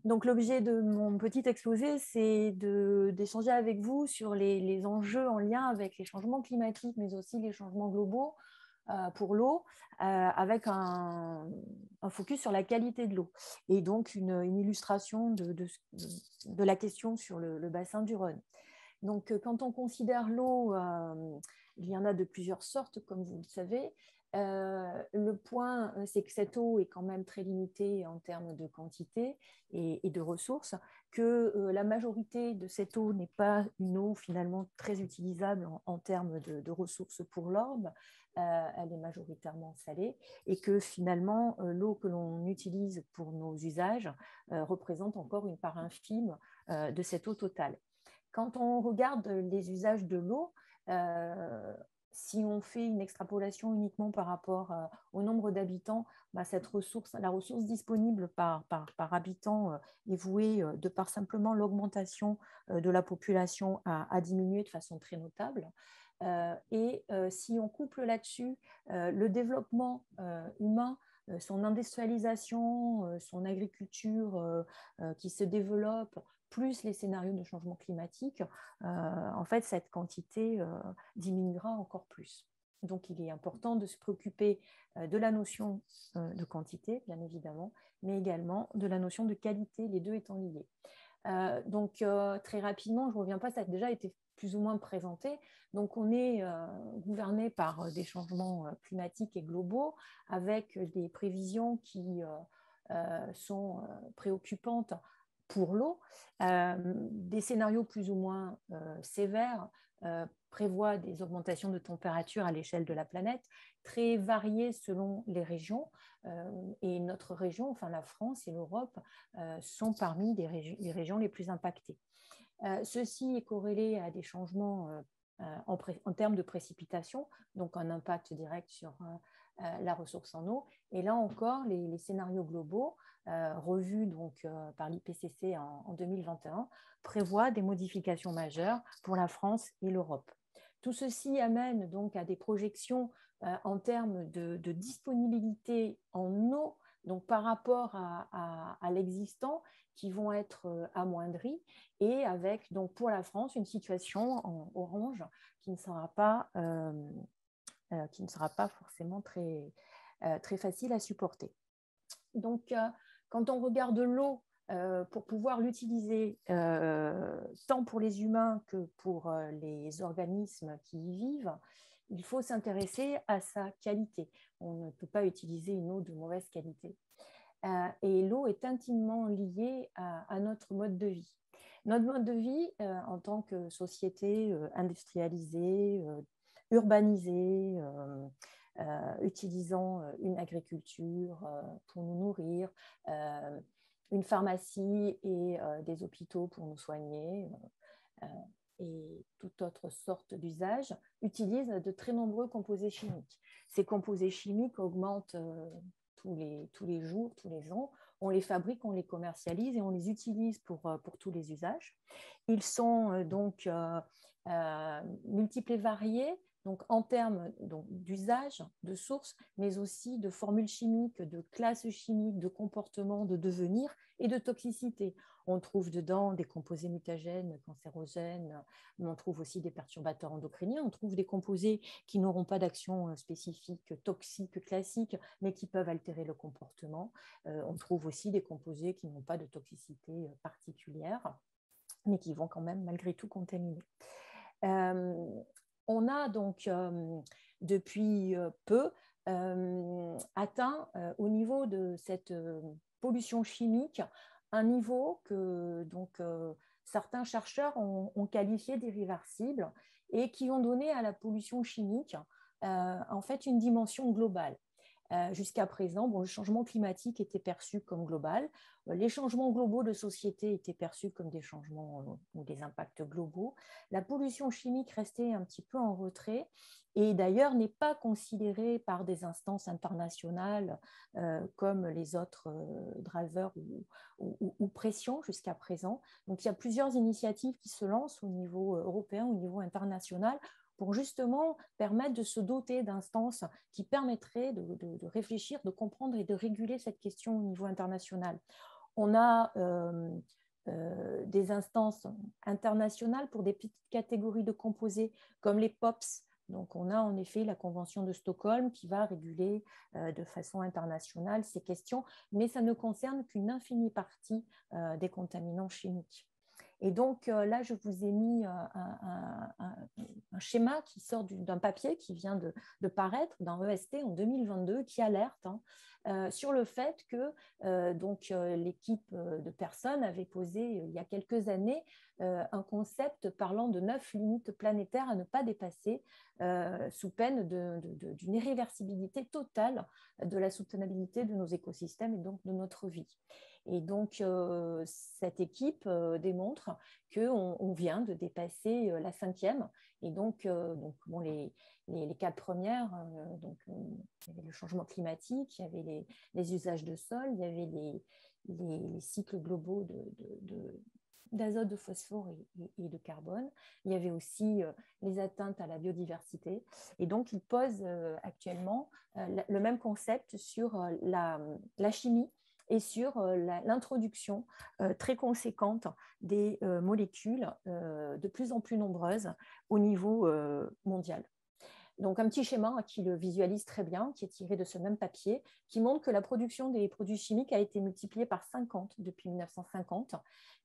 Donc, l'objet de mon petit exposé, c'est d'échanger avec vous sur les enjeux en lien avec les changements climatiques, mais aussi les changements globaux pour l'eau, avec un focus sur la qualité de l'eau. Et donc, une illustration de la question sur le bassin du Rhône. Donc, quand on considère l'eau, il y en a de plusieurs sortes, comme vous le savez. Le point, c'est que cette eau est quand même très limitée en termes de quantité et de ressources, que la majorité de cette eau n'est pas une eau finalement très utilisable en termes de ressources pour l'orbe. Elle est majoritairement salée et que finalement, l'eau que l'on utilise pour nos usages représente encore une part infime de cette eau totale. Quand on regarde les usages de l'eau, si on fait une extrapolation uniquement par rapport au nombre d'habitants, cette ressource, la ressource disponible par habitant est vouée, de par simplement l'augmentation de la population, à diminuer de façon très notable. Si on couple là-dessus le développement humain, son industrialisation, son agriculture qui se développe, plus les scénarios de changement climatique, en fait, cette quantité diminuera encore plus. Donc, il est important de se préoccuper de la notion de quantité, bien évidemment, mais également de la notion de qualité, les deux étant liés. Très rapidement, je ne reviens pas, ça a déjà été plus ou moins présenté. Donc, on est gouverné par des changements climatiques et globaux, avec des prévisions qui sont préoccupantes pour l'eau. Des scénarios plus ou moins sévères prévoient des augmentations de température à l'échelle de la planète, très variées selon les régions. Et notre région, enfin la France et l'Europe, sont parmi les régions les plus impactées. Ceci est corrélé à des changements en termes de précipitation, donc un impact direct sur la ressource en eau. Et là encore, les scénarios globaux, revus donc, par l'IPCC en 2021, prévoient des modifications majeures pour la France et l'Europe. Tout ceci amène donc à des projections en termes de disponibilité en eau, donc par rapport à l'existant, qui vont être amoindries, et avec donc pour la France une situation en orange qui ne sera pas forcément très facile à supporter. Donc, quand on regarde l'eau, pour pouvoir l'utiliser tant pour les humains que pour les organismes qui y vivent, il faut s'intéresser à sa qualité. On ne peut pas utiliser une eau de mauvaise qualité. Et l'eau est intimement liée à notre mode de vie. Notre mode de vie, en tant que société industrialisée, urbanisée, utilisant une agriculture pour nous nourrir, une pharmacie et des hôpitaux pour nous soigner, et toute autre sorte d'usage, utilise de très nombreux composés chimiques. Ces composés chimiques augmentent tous les jours, tous les ans. On les fabrique, on les commercialise et on les utilise pour tous les usages. Ils sont donc multiples et variés, donc en termes d'usage, de sources, mais aussi de formules chimiques, de classes chimiques, de comportements, de devenir et de toxicité. On trouve dedans des composés mutagènes, cancérogènes, mais on trouve aussi des perturbateurs endocriniens, on trouve des composés qui n'auront pas d'action spécifique, toxique, classique, mais qui peuvent altérer le comportement. On trouve aussi des composés qui n'ont pas de toxicité particulière, mais qui vont quand même malgré tout contaminer. On a donc depuis peu atteint au niveau de cette pollution chimique un niveau que donc, certains chercheurs ont qualifié d'irréversible et qui ont donné à la pollution chimique en fait une dimension globale. Jusqu'à présent, le changement climatique était perçu comme global. Les changements globaux de société étaient perçus comme des changements ou des impacts globaux. La pollution chimique restait un petit peu en retrait et d'ailleurs n'est pas considérée par des instances internationales comme les autres drivers ou pressions jusqu'à présent. Donc il y a plusieurs initiatives qui se lancent au niveau européen, au niveau international, pour justement permettre de se doter d'instances qui permettraient de réfléchir, de comprendre et de réguler cette question au niveau international. On a des instances internationales pour des petites catégories de composés comme les POPs. Donc, on a en effet la Convention de Stockholm qui va réguler de façon internationale ces questions, mais ça ne concerne qu'une infinie partie des contaminants chimiques. Et donc là, je vous ai mis un schéma qui sort d'un papier qui vient de paraître dans EST en 2022 qui alerte sur le fait que l'équipe de personnes avait posé il y a quelques années un concept parlant de 9 limites planétaires à ne pas dépasser sous peine d'une irréversibilité totale de la soutenabilité de nos écosystèmes et donc de notre vie. Et donc, cette équipe démontre qu'on vient de dépasser la 5e. Et donc, les 4 premières, il y avait le changement climatique, il y avait les usages de sol, il y avait les cycles globaux d'azote, de phosphore et de carbone. Il y avait aussi les atteintes à la biodiversité. Et donc, il pose actuellement le même concept sur la chimie et sur l'introduction très conséquente des molécules de plus en plus nombreuses au niveau mondial. Donc, un petit schéma qui le visualise très bien, qui est tiré de ce même papier, qui montre que la production des produits chimiques a été multipliée par 50 depuis 1950.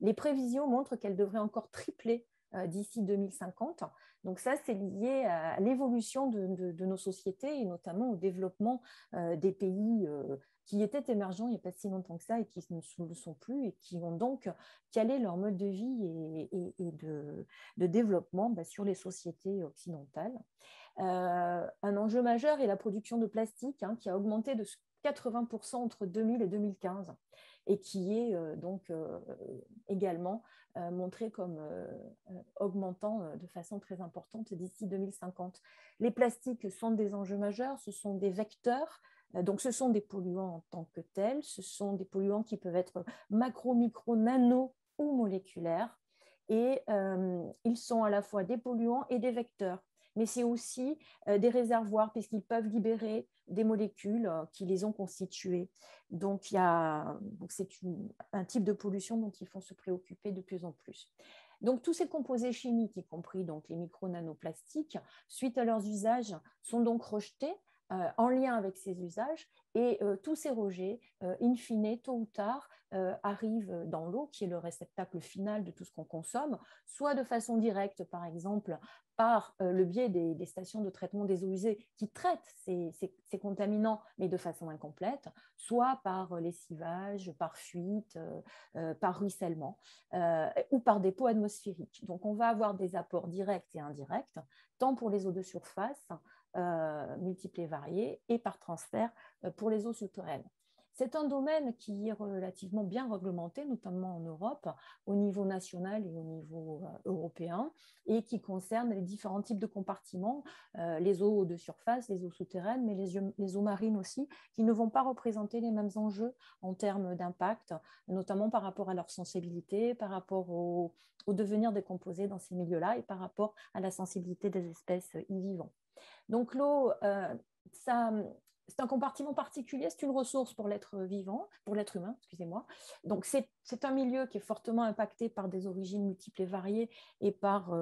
Les prévisions montrent qu'elle devrait encore tripler d'ici 2050. Donc ça, c'est lié à l'évolution de nos sociétés et notamment au développement des pays qui étaient émergents il n'y a pas si longtemps que ça et qui ne le sont plus et qui ont donc calé leur mode de vie et de développement sur les sociétés occidentales. Un enjeu majeur est la production de plastique qui a augmenté de 80% entre 2000 et 2015 et qui est également montré comme augmentant de façon très importante d'ici 2050. Les plastiques sont des enjeux majeurs, ce sont des vecteurs, donc ce sont des polluants en tant que tels, ce sont des polluants qui peuvent être macro, micro, nano ou moléculaires et ils sont à la fois des polluants et des vecteurs. Mais c'est aussi des réservoirs puisqu'ils peuvent libérer des molécules qui les ont constituées. Donc, c'est un type de pollution dont il faut se préoccuper de plus en plus. Donc, tous ces composés chimiques, y compris donc, les micro-nanoplastiques, suite à leurs usages, sont donc rejetés en lien avec ces usages et tous ces rejets, in fine, tôt ou tard, arrivent dans l'eau, qui est le réceptacle final de tout ce qu'on consomme, soit de façon directe, par exemple, par le biais des stations de traitement des eaux usées qui traitent ces contaminants, mais de façon incomplète, soit par lessivage, par fuite, par ruissellement, ou par dépôt atmosphérique. Donc, on va avoir des apports directs et indirects, tant pour les eaux de surface, multiples et variées, et par transfert pour les eaux souterraines. C'est un domaine qui est relativement bien réglementé, notamment en Europe, au niveau national et au niveau européen, et qui concerne les différents types de compartiments, les eaux de surface, les eaux souterraines, mais les eaux marines aussi, qui ne vont pas représenter les mêmes enjeux en termes d'impact, notamment par rapport à leur sensibilité, par rapport au devenir des composés dans ces milieux-là et par rapport à la sensibilité des espèces y vivant. Donc l'eau, c'est un compartiment particulier, c'est une ressource pour l'être vivant, pour l'être humain, excusez-moi. Donc c'est un milieu qui est fortement impacté par des origines multiples et variées et par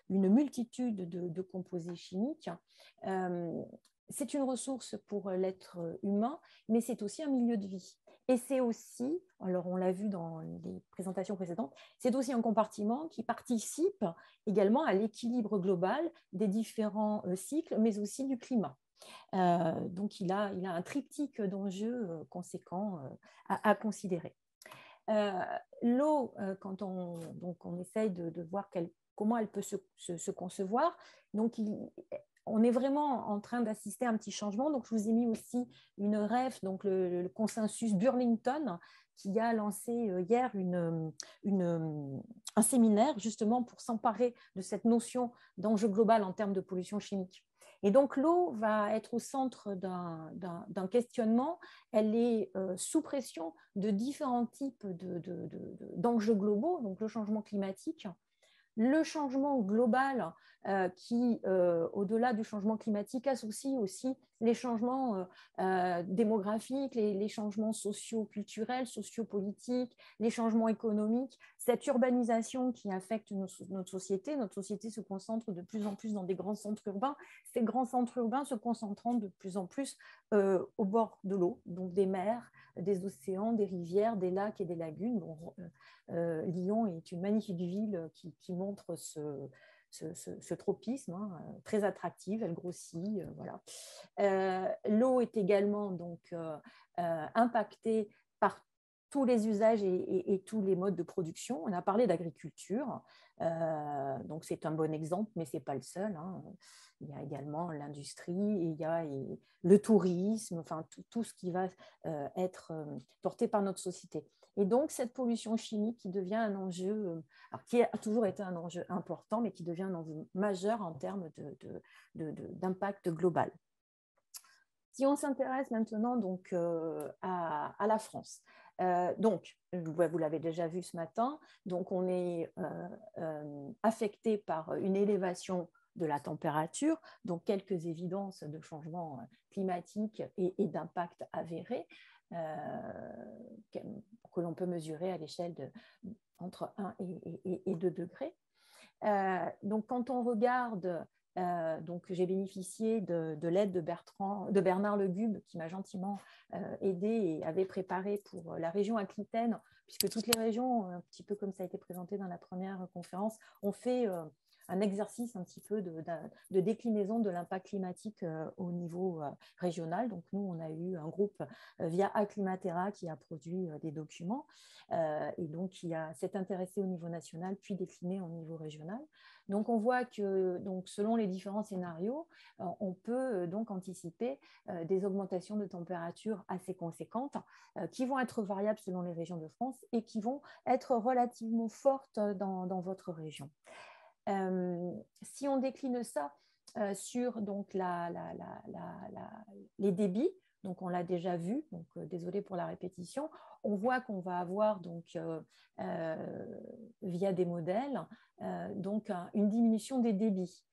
une multitude de composés chimiques. C'est une ressource pour l'être humain, mais c'est aussi un milieu de vie. Et c'est aussi, alors on l'a vu dans les présentations précédentes, c'est aussi un compartiment qui participe également à l'équilibre global des différents cycles, mais aussi du climat. Donc il a un triptyque d'enjeux conséquents à considérer. L'eau, quand on essaye de voir comment elle peut se concevoir, donc on est vraiment en train d'assister à un petit changement. Donc, je vous ai mis aussi une ref, donc le consensus Burlington, qui a lancé hier un séminaire justement pour s'emparer de cette notion d'enjeu global en termes de pollution chimique. Et donc, l'eau va être au centre d'un questionnement. Elle est sous pression de différents types d'enjeux globaux, donc le changement climatique, le changement global qui, au-delà du changement climatique, associe aussi les changements démographiques, les changements socio-culturels, sociopolitiques, les changements économiques, cette urbanisation qui affecte notre société. Notre société se concentre de plus en plus dans des grands centres urbains, ces grands centres urbains se concentrant de plus en plus au bord de l'eau, donc des mers, des océans, des rivières, des lacs et des lagunes. Bon, Lyon est une magnifique ville qui montre ce tropisme, hein, très attractive, elle grossit. Voilà. L'eau est également donc, impactée par tous les usages et tous les modes de production. On a parlé d'agriculture, donc c'est un bon exemple, mais ce n'est pas le seul, hein. Il y a également l'industrie, il y a le tourisme, enfin tout ce qui va être porté par notre société. Et donc, cette pollution chimique qui devient un enjeu, qui a toujours été un enjeu important, mais qui devient un enjeu majeur en termes d'impact global. Si on s'intéresse maintenant donc, à la France, donc, vous l'avez déjà vu ce matin, donc on est affecté par une élévation de la température, donc quelques évidences de changement climatique et d'impact avéré que l'on peut mesurer à l'échelle entre 1 et 2 degrés. Donc, quand on regarde, donc j'ai bénéficié de l'aide de Bernard Legube, qui m'a gentiment aidé et avait préparé pour la région Aquitaine, puisque toutes les régions, un petit peu comme ça a été présenté dans la première conférence, ont fait un exercice un petit peu de déclinaison de l'impact climatique au niveau régional. Donc, nous, on a eu un groupe via Acclimatera qui a produit des documents et donc qui s'est intéressé au niveau national, puis décliné au niveau régional. Donc, on voit que donc, selon les différents scénarios, on peut donc anticiper des augmentations de température assez conséquentes qui vont être variables selon les régions de France et qui vont être relativement fortes dans votre région. Si on décline ça sur donc, les débits, donc on l'a déjà vu, donc désolé pour la répétition, on voit qu'on va avoir donc, via des modèles donc une diminution des débits.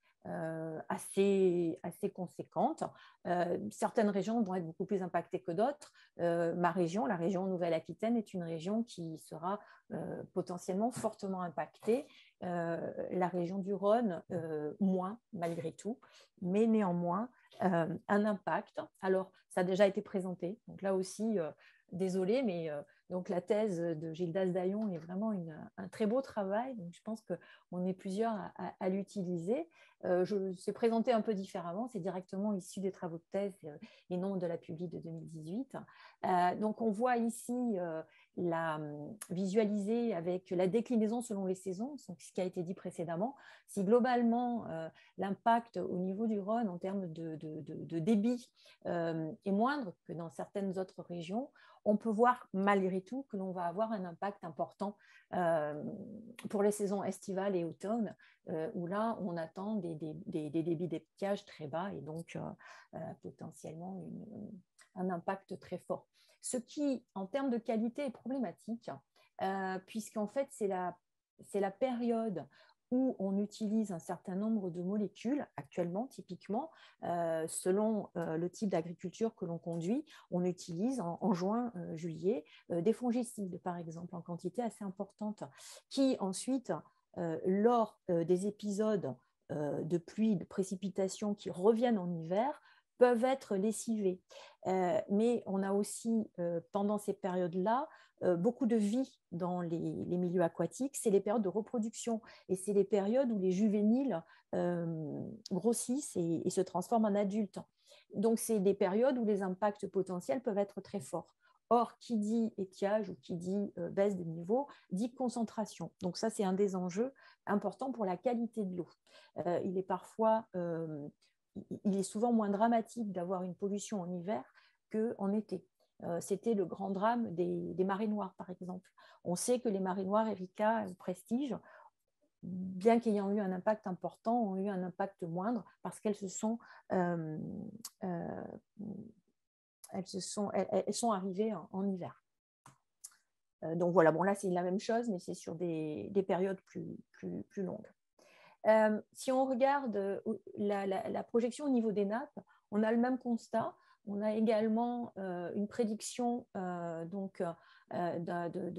Assez conséquente. Certaines régions vont être beaucoup plus impactées que d'autres. Ma région, la région Nouvelle-Aquitaine, est une région qui sera potentiellement fortement impactée. La région du Rhône, moins malgré tout, mais néanmoins un impact. Alors, ça a déjà été présenté, donc là aussi, désolé, mais donc la thèse de Gildas Daillon est vraiment un très beau travail, donc je pense qu'on est plusieurs à l'utiliser. C'est présenté un peu différemment, c'est directement issu des travaux de thèse et non de la publi de 2018. Donc on voit ici visualiser avec la déclinaison selon les saisons, donc ce qui a été dit précédemment. Si globalement l'impact au niveau du Rhône en termes de débit est moindre que dans certaines autres régions, on peut voir malgré tout que l'on va avoir un impact important pour les saisons estivales et automne, où là, on attend des débits d'étiage très bas et donc potentiellement un impact très fort. Ce qui, en termes de qualité, est problématique, puisqu'en fait, c'est la période où on utilise un certain nombre de molécules, actuellement, typiquement, selon le type d'agriculture que l'on conduit, on utilise en juin, juillet, des fongicides, par exemple, en quantité assez importante, qui ensuite, lors des épisodes de pluie, de précipitations qui reviennent en hiver, peuvent être lessivés. Mais on a aussi, pendant ces périodes-là, beaucoup de vie dans les milieux aquatiques. C'est les périodes de reproduction et c'est les périodes où les juvéniles grossissent et se transforment en adultes. Donc, c'est des périodes où les impacts potentiels peuvent être très forts. Or, qui dit étiage ou qui dit baisse des niveaux, dit concentration. Donc ça, c'est un des enjeux importants pour la qualité de l'eau. Il est souvent moins dramatique d'avoir une pollution en hiver qu'en été. C'était le grand drame des marées noires, par exemple. On sait que les marées noires, Erika ou Prestige, bien qu'ayant eu un impact important, ont eu un impact moindre parce qu'elles sont arrivées en hiver. Donc voilà, bon là c'est la même chose, mais c'est sur des périodes plus longues. Si on regarde la projection au niveau des nappes, on a le même constat. On a également une prédiction de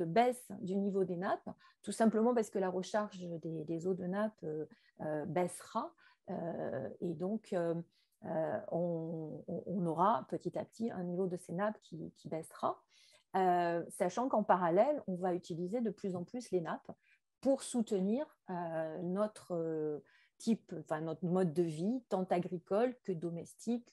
baisse du niveau des nappes, tout simplement parce que la recharge des eaux de nappe baissera. Et donc, on aura petit à petit un niveau de ces nappes qui baissera. Sachant qu'en parallèle, on va utiliser de plus en plus les nappes pour soutenir notre notre mode de vie, tant agricole que domestique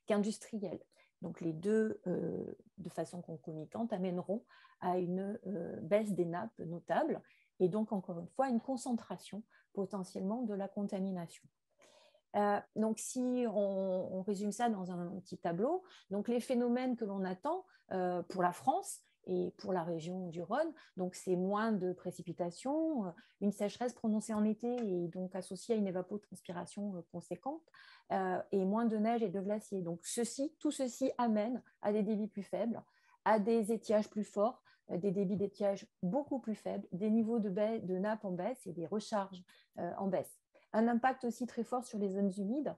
qu'industriel. Donc les deux, de façon concomitante, amèneront à une baisse des nappes notable et donc encore une fois une concentration potentiellement de la contamination. Donc si on résume ça dans un petit tableau, donc les phénomènes que l'on attend pour la France et pour la région du Rhône, donc c'est moins de précipitations, une sécheresse prononcée en été et donc associée à une évapotranspiration conséquente, et moins de neige et de glaciers. Donc tout ceci amène à des débits plus faibles, à des étiages plus forts, des débits d'étiage beaucoup plus faibles, des niveaux de nappe en baisse et des recharges en baisse. Un impact aussi très fort sur les zones humides,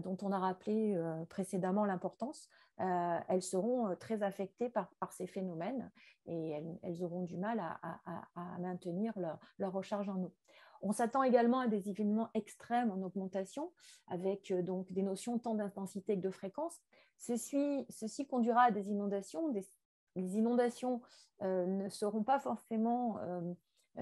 dont on a rappelé précédemment l'importance. Elles seront très affectées par ces phénomènes et elles auront du mal à maintenir leur recharge en eau. On s'attend également à des événements extrêmes en augmentation, avec donc des notions tant d'intensité que de fréquence. Ceci conduira à des inondations. Les inondations ne seront pas forcément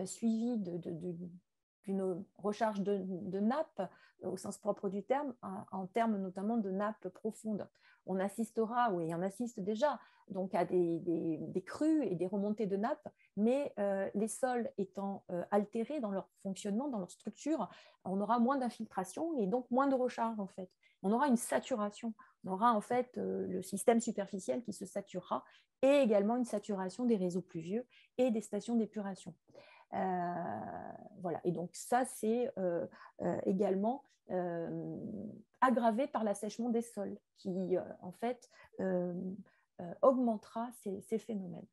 suivies d'une recharge de nappe au sens propre du terme, en termes notamment de nappe profonde. On assistera, oui, on assiste déjà donc à des crues et des remontées de nappe, mais les sols étant altérés dans leur fonctionnement, dans leur structure, on aura moins d'infiltration et donc moins de recharge en fait. On aura une saturation, on aura en fait le système superficiel qui se saturera et également une saturation des réseaux pluvieux et des stations d'épuration. Voilà. Et donc ça, c'est également aggravé par l'assèchement des sols qui, en fait, augmentera ces phénomènes.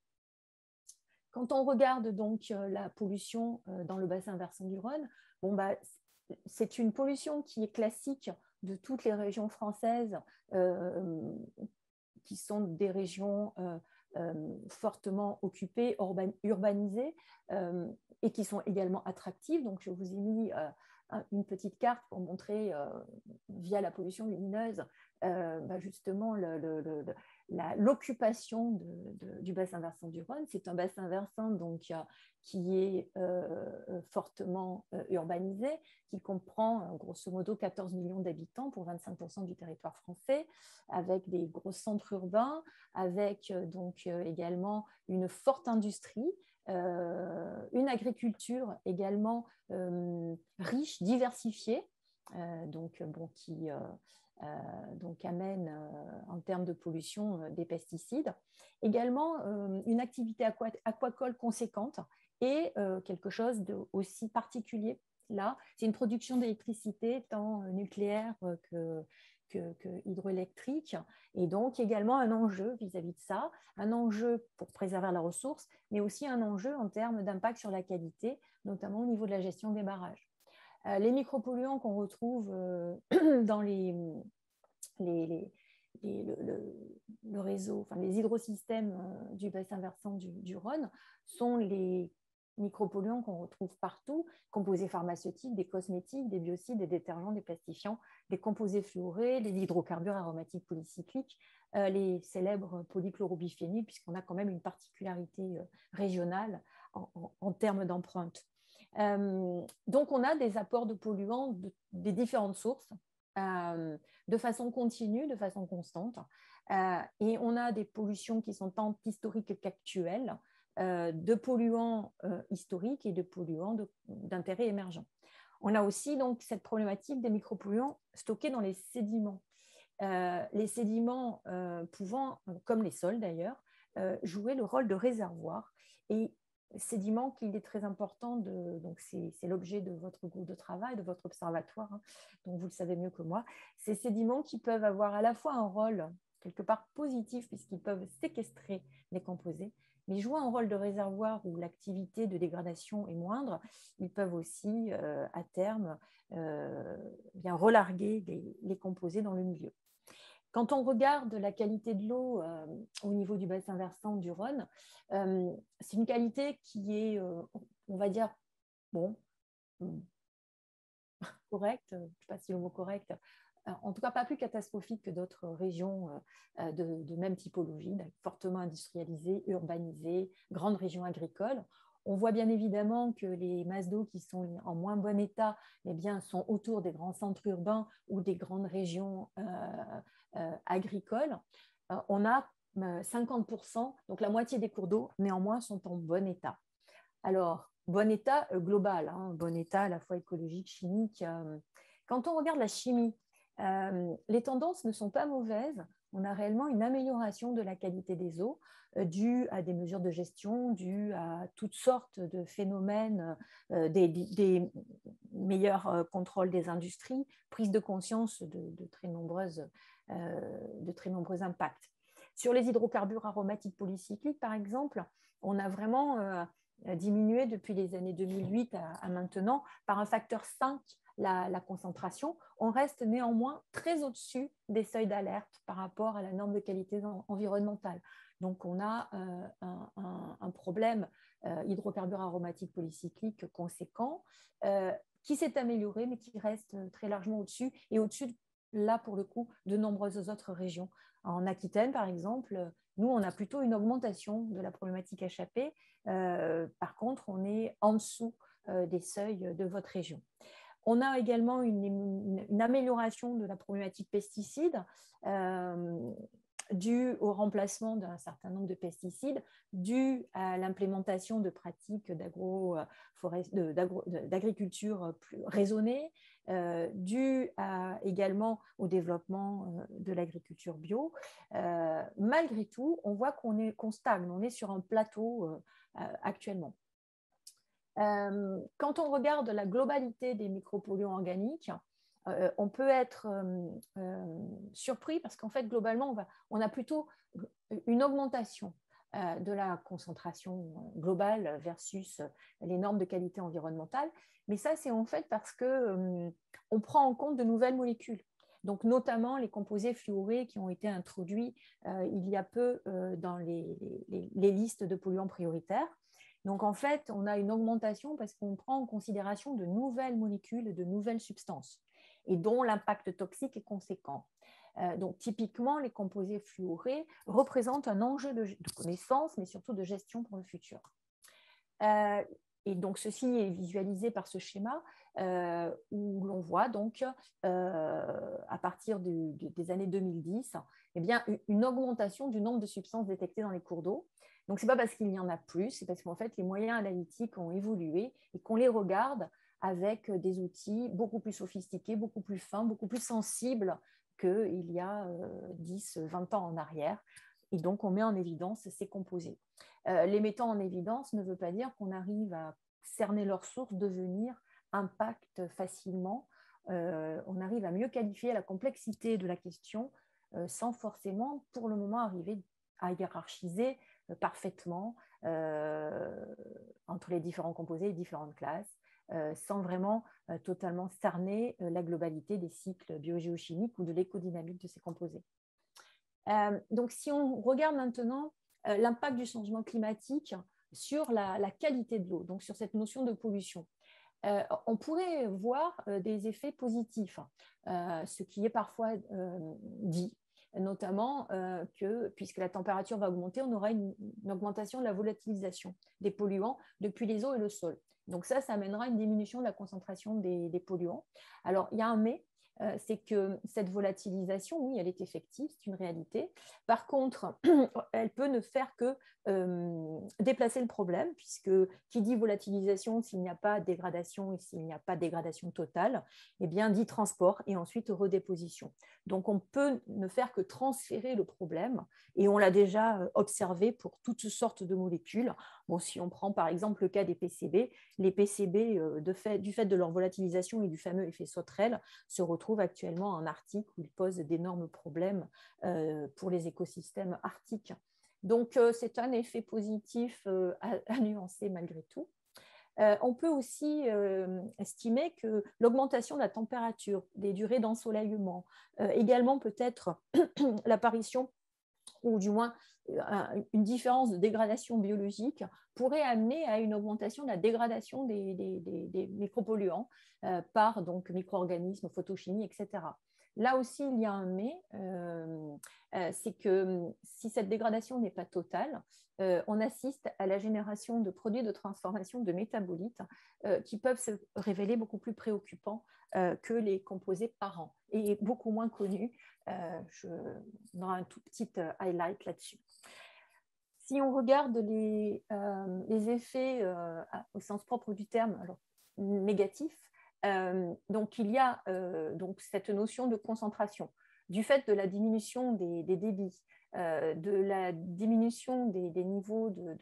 Quand on regarde donc la pollution dans le bassin versant du Rhône, bon, bah, c'est une pollution qui est classique de toutes les régions françaises qui sont des régions fortement occupées, urbanisées, et qui sont également attractives. Donc, je vous ai mis une petite carte pour montrer, via la pollution lumineuse, justement l'occupation du bassin versant du Rhône. C'est un bassin versant donc, qui est fortement urbanisé, qui comprend grosso modo 14 millions d'habitants pour 25% du territoire français, avec des gros centres urbains, avec donc également une forte industrie, une agriculture également riche, diversifiée, qui donc amène en termes de pollution des pesticides. Également une activité aquacole conséquente et quelque chose de aussi particulier là, c'est une production d'électricité tant nucléaire que hydroélectrique, et donc également un enjeu vis-à-vis de ça, un enjeu pour préserver la ressource, mais aussi un enjeu en termes d'impact sur la qualité, notamment au niveau de la gestion des barrages. Les micropolluants qu'on retrouve dans le réseau, enfin les hydrosystèmes du bassin versant du Rhône sont les micropolluants qu'on retrouve partout, composés pharmaceutiques, des cosmétiques, des biocides, des détergents, des plastifiants, des composés fluorés, des hydrocarbures aromatiques polycycliques, les célèbres polychlorobiphéniles, puisqu'on a quand même une particularité régionale en termes d'empreinte. Donc, on a des apports de polluants des différentes sources, de façon continue, de façon constante. Et on a des pollutions qui sont tant historiques qu'actuelles, de polluants historiques et de polluants d'intérêt émergent. On a aussi donc cette problématique des micropolluants stockés dans les sédiments. Les sédiments pouvant, comme les sols d'ailleurs, jouer le rôle de réservoir. Et sédiments qu'il est très important donc c'est l'objet de votre groupe de travail, de votre observatoire, hein, donc vous le savez mieux que moi, ces sédiments qui peuvent avoir à la fois un rôle quelque part positif puisqu'ils peuvent séquestrer les composés, mais jouent un rôle de réservoir où l'activité de dégradation est moindre, ils peuvent aussi, à terme, bien relarguer les composés dans le milieu. Quand on regarde la qualité de l'eau au niveau du bassin versant du Rhône, c'est une qualité qui est, on va dire, bon, correcte, je ne sais pas si le mot correct, en tout cas pas plus catastrophique que d'autres régions de même typologie, fortement industrialisées, urbanisées, grandes régions agricoles. On voit bien évidemment que les masses d'eau qui sont en moins bon état, eh bien, sont autour des grands centres urbains ou des grandes régions agricoles. On a 50%, donc la moitié des cours d'eau, néanmoins, sont en bon état. Alors, bon état global, hein, bon état à la fois écologique, chimique. Quand on regarde la chimie, les tendances ne sont pas mauvaises. On a réellement une amélioration de la qualité des eaux due à des mesures de gestion, due à toutes sortes de phénomènes, des meilleurs contrôles des industries, prise de conscience de très nombreux impacts. Sur les hydrocarbures aromatiques polycycliques, par exemple, on a vraiment diminué depuis les années 2008 à maintenant par un facteur 5 la concentration. On reste néanmoins très au-dessus des seuils d'alerte par rapport à la norme de qualité environnementale. Donc, on a un problème hydrocarbures aromatiques polycycliques conséquent qui s'est amélioré, mais qui reste très largement au-dessus et au-dessus, là, pour le coup, de nombreuses autres régions. En Aquitaine, par exemple, nous, on a plutôt une augmentation de la problématique HAP. Par contre, on est en dessous des seuils de votre région. On a également une amélioration de la problématique pesticides due au remplacement d'un certain nombre de pesticides, due à l'implémentation de pratiques d'agriculture plus raisonnées, dû également au développement de l'agriculture bio. Malgré tout, on voit qu'on stagne, on est sur un plateau actuellement. Quand on regarde la globalité des micropolluants organiques, on peut être surpris parce qu'en fait, globalement, on a plutôt une augmentation de la concentration globale versus les normes de qualité environnementale. Mais ça, c'est en fait parce qu'on prend en compte de nouvelles molécules. Donc, notamment les composés fluorés qui ont été introduits il y a peu dans les listes de polluants prioritaires. Donc, en fait, on a une augmentation parce qu'on prend en considération de nouvelles molécules, de nouvelles substances, et dont l'impact toxique est conséquent. Donc, typiquement, les composés fluorés représentent un enjeu de connaissance, mais surtout de gestion pour le futur. Et donc, ceci est visualisé par ce schéma où l'on voit donc, à partir des années 2010, eh bien, une augmentation du nombre de substances détectées dans les cours d'eau. Donc, ce n'est pas parce qu'il y en a plus, c'est parce qu'en fait, les moyens analytiques ont évolué et qu'on les regarde avec des outils beaucoup plus sophistiqués, beaucoup plus fins, beaucoup plus sensibles qu'il y a 10, 20 ans en arrière. Et donc, on met en évidence ces composés. Les mettant en évidence ne veut pas dire qu'on arrive à cerner leurs sources, devenir impact facilement. On arrive à mieux qualifier la complexité de la question sans forcément, pour le moment, arriver à hiérarchiser parfaitement entre les différents composés et différentes classes, sans vraiment totalement cerner la globalité des cycles biogéochimiques ou de l'écodynamique de ces composés. Donc, si on regarde maintenant l'impact du changement climatique sur la qualité de l'eau, donc sur cette notion de pollution, on pourrait voir des effets positifs, ce qui est parfois dit, notamment que puisque la température va augmenter, on aura une augmentation de la volatilisation des polluants depuis les eaux et le sol. Donc ça amènera une diminution de la concentration des polluants. Alors, il y a un mais, c'est que cette volatilisation, oui, elle est effective, c'est une réalité. Par contre, elle peut ne faire que déplacer le problème, puisque qui dit volatilisation, s'il n'y a pas dégradation et s'il n'y a pas dégradation totale, eh bien, dit transport et ensuite redéposition. Donc, on peut ne faire que transférer le problème, et on l'a déjà observé pour toutes sortes de molécules. Bon, si on prend par exemple le cas des PCB, les PCB, du fait de leur volatilisation et du fameux effet sauterelle, se retrouvent actuellement en Arctique où ils posent d'énormes problèmes pour les écosystèmes arctiques. Donc, c'est un effet positif à nuancer malgré tout. On peut aussi estimer que l'augmentation de la température, des durées d'ensoleillement, également peut-être l'apparition ou du moins une différence de dégradation biologique pourrait amener à une augmentation de la dégradation des micropolluants par donc micro-organismes, photochimie, etc. Là aussi, il y a un mais, c'est que si cette dégradation n'est pas totale, on assiste à la génération de produits de transformation de métabolites qui peuvent se révéler beaucoup plus préoccupants que les composés parents et beaucoup moins connus. Je donnerai un tout petit highlight là-dessus. Si on regarde les effets au sens propre du terme, alors négatifs, donc il y a donc cette notion de concentration, du fait de la diminution des débits, de la diminution des niveaux de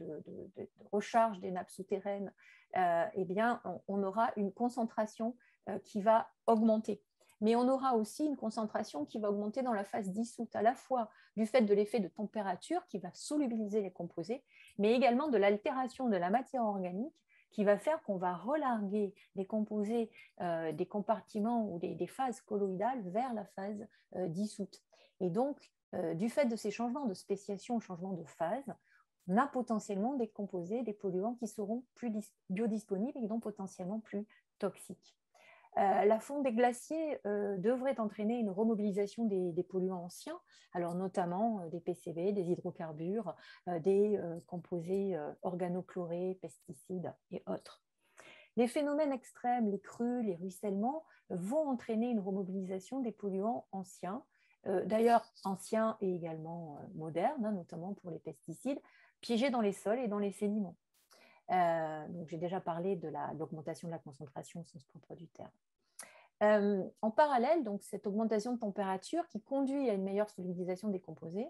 recharge des nappes souterraines, eh bien, on aura une concentration qui va augmenter. Mais on aura aussi une concentration qui va augmenter dans la phase dissoute, à la fois du fait de l'effet de température qui va solubiliser les composés, mais également de l'altération de la matière organique qui va faire qu'on va relarguer les composés des compartiments ou des phases colloïdales vers la phase dissoute. Et donc, du fait de ces changements de spéciation, changements de phase, on a potentiellement des composés, des polluants qui seront plus biodisponibles et donc potentiellement plus toxiques. La fonte des glaciers devrait entraîner une remobilisation des polluants anciens, alors notamment des PCB, des hydrocarbures, des composés organochlorés, pesticides et autres. Les phénomènes extrêmes, les crues, les ruissellements, vont entraîner une remobilisation des polluants anciens, d'ailleurs anciens et également modernes, notamment pour les pesticides, piégés dans les sols et dans les sédiments. Donc j'ai déjà parlé de l'augmentation de la concentration au sens propre du terme. En parallèle, donc, cette augmentation de température qui conduit à une meilleure solidisation des composés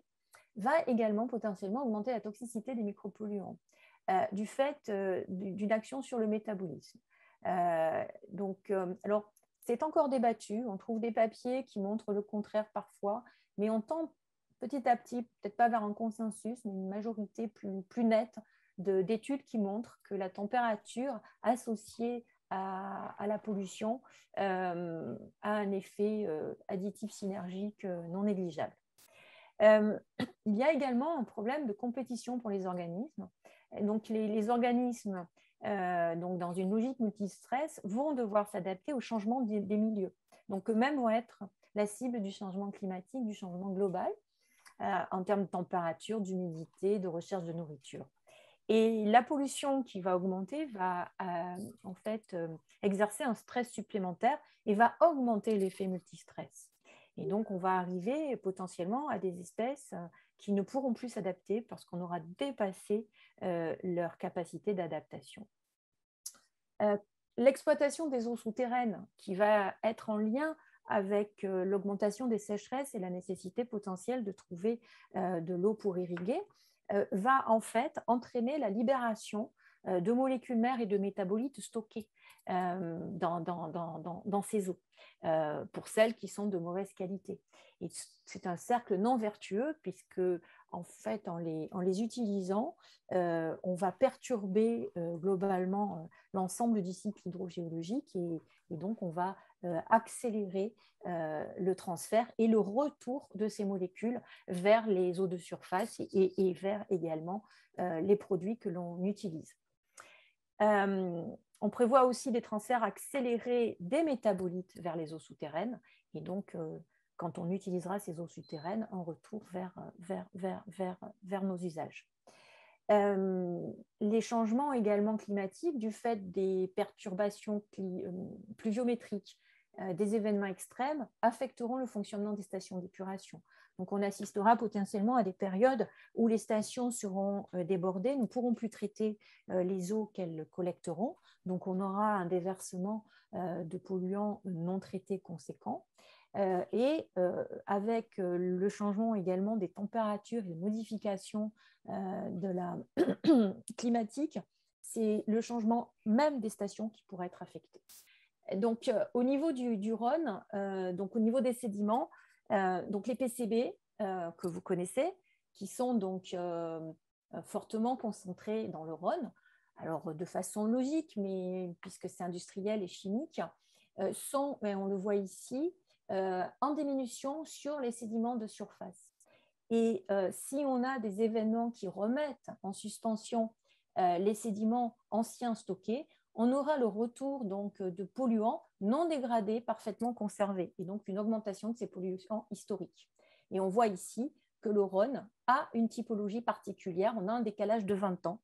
va également potentiellement augmenter la toxicité des micropolluants du fait d'une action sur le métabolisme. Alors, c'est encore débattu, on trouve des papiers qui montrent le contraire parfois, mais on tend petit à petit, peut-être pas vers un consensus, mais une majorité plus nette d'études qui montrent que la température associée à la pollution a un effet additif synergique non négligeable. Il y a également un problème de compétition pour les organismes. Donc, les organismes, donc dans une logique multistress, vont devoir s'adapter au changement des milieux. Donc, eux-mêmes vont être la cible du changement climatique, du changement global, en termes de température, d'humidité, de recherche de nourriture. Et la pollution qui va augmenter va en fait exercer un stress supplémentaire et va augmenter l'effet multistress. Et donc, on va arriver potentiellement à des espèces qui ne pourront plus s'adapter parce qu'on aura dépassé leur capacité d'adaptation. L'exploitation des eaux souterraines qui va être en lien avec l'augmentation des sécheresses et la nécessité potentielle de trouver de l'eau pour irriguer, va en fait entraîner la libération de molécules mères et de métabolites stockés dans ces eaux, pour celles qui sont de mauvaise qualité. Et c'est un cercle non vertueux puisque, en fait, en les utilisant, on va perturber globalement l'ensemble du cycle hydrogéologique et donc on va accélérer le transfert et le retour de ces molécules vers les eaux de surface et vers également les produits que l'on utilise. On prévoit aussi des transferts accélérés des métabolites vers les eaux souterraines et donc quand on utilisera ces eaux souterraines, un retour vers nos usages. Les changements également climatiques du fait des perturbations pluviométriques, des événements extrêmes affecteront le fonctionnement des stations d'épuration. Donc on assistera potentiellement à des périodes où les stations seront débordées, ne pourront plus traiter les eaux qu'elles collecteront, donc on aura un déversement de polluants non traités conséquent. Et avec le changement également des températures et les modifications de la climatique, c'est le changement même des stations qui pourrait être affecté. Donc, au niveau du Rhône, donc au niveau des sédiments, donc les PCB que vous connaissez, qui sont donc fortement concentrés dans le Rhône, alors de façon logique, mais puisque c'est industriel et chimique, sont, et on le voit ici, en diminution sur les sédiments de surface. Et si on a des événements qui remettent en suspension les sédiments anciens stockés, on aura le retour donc de polluants non dégradés, parfaitement conservés, et donc une augmentation de ces polluants historiques. Et on voit ici que le Rhône a une typologie particulière, on a un décalage de 20 ans,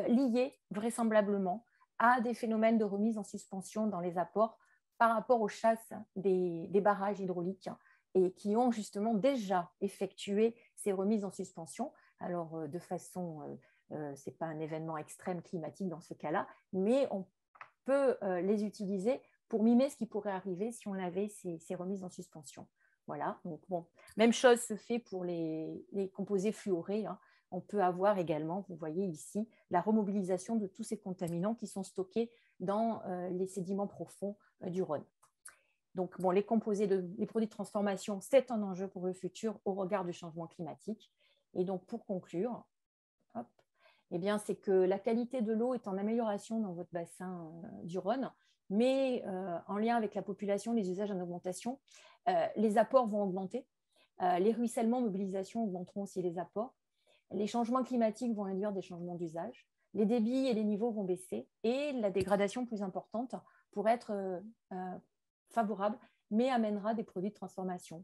lié vraisemblablement à des phénomènes de remise en suspension dans les apports par rapport aux chasses des barrages hydrauliques et qui ont justement déjà effectué ces remises en suspension. Alors, de façon, ce n'est pas un événement extrême climatique dans ce cas-là, mais on peut les utiliser pour mimer ce qui pourrait arriver si on avait ces remises en suspension. Voilà, donc bon, même chose se fait pour les composés fluorés. Hein. On peut avoir également, vous voyez ici, la remobilisation de tous ces contaminants qui sont stockés dans les sédiments profonds du Rhône. Donc, bon, les produits de transformation, c'est un enjeu pour le futur au regard du changement climatique. Et donc, pour conclure, hop, eh bien, c'est que la qualité de l'eau est en amélioration dans votre bassin du Rhône, mais en lien avec la population, les usages en augmentation, les apports vont augmenter, les ruissellements, mobilisations augmenteront aussi les apports, les changements climatiques vont induire des changements d'usage, les débits et les niveaux vont baisser, et la dégradation plus importante pourrait être favorable, mais amènera des produits de transformation.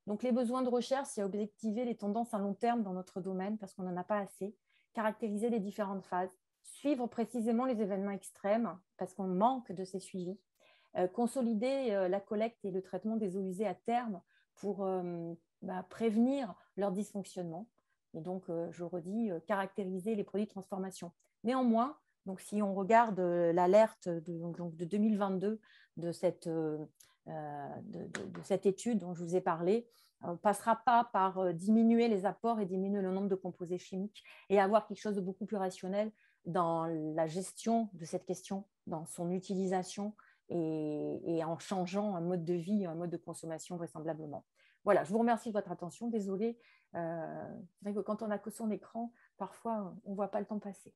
Donc, les besoins de recherche, c'est objectiver les tendances à long terme dans notre domaine, parce qu'on n'en a pas assez, caractériser les différentes phases, suivre précisément les événements extrêmes, parce qu'on manque de ces suivis, consolider la collecte et le traitement des eaux usées à terme pour prévenir leur dysfonctionnement. Et donc, je redis, caractériser les produits de transformation. Néanmoins, donc, si on regarde l'alerte de 2022 de cette étude dont je vous ai parlé, on ne passera pas par diminuer les apports et diminuer le nombre de composés chimiques et avoir quelque chose de beaucoup plus rationnel dans la gestion de cette question, dans son utilisation et en changeant un mode de vie, un mode de consommation vraisemblablement. Voilà, je vous remercie de votre attention. Désolée, c'est vrai que quand on n'a que son écran, parfois on ne voit pas le temps passer.